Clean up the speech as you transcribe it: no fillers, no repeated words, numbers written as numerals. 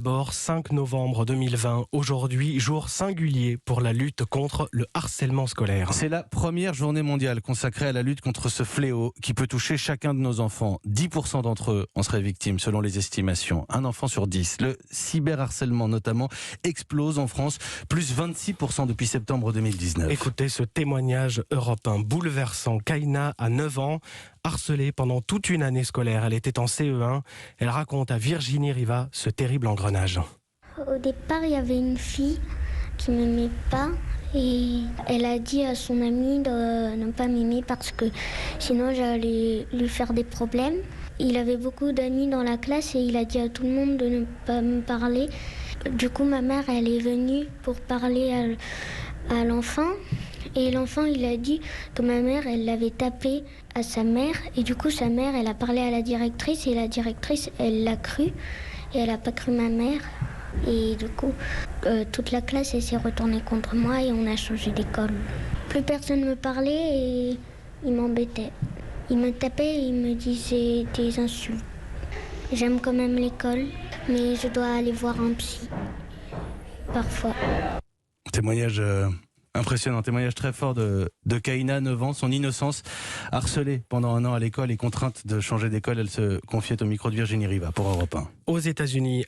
Bord 5 novembre 2020, aujourd'hui jour singulier pour la lutte contre le harcèlement scolaire. C'est la première journée mondiale consacrée à la lutte contre ce fléau qui peut toucher chacun de nos enfants. 10% d'entre eux en seraient victimes selon les estimations. Un enfant sur 10. Le cyberharcèlement notamment explose en France, plus 26% depuis septembre 2019. Écoutez ce témoignage européen bouleversant. Kaina a 9 ans, harcelée pendant toute une année scolaire. Elle était en CE1. Elle raconte à Virginie Riva ce terrible engrenage. Au départ, il y avait une fille qui ne m'aimait pas et elle a dit à son amie de ne pas m'aimer parce que sinon j'allais lui faire des problèmes. Il avait beaucoup d'amis dans la classe et il a dit à tout le monde de ne pas me parler. Du coup, ma mère, elle est venue pour parler à l'enfant. Et l'enfant, il a dit que ma mère, elle l'avait tapé à sa mère. Et du coup, sa mère, elle a parlé à la directrice. Et la directrice, elle l'a cru. Et elle n'a pas cru ma mère. Et du coup, toute la classe, elle s'est retournée contre moi et on a changé d'école. Plus personne ne me parlait et il m'embêtait. Il me tapait et il me disait des insultes. J'aime quand même l'école, mais je dois aller voir un psy. Parfois. Témoignage impressionnant, témoignage très fort de Kaina, 9 ans, son innocence, harcelée pendant un an à l'école et contrainte de changer d'école. Elle se confiait au micro de Virginie Riva pour Europe 1. Aux États-Unis,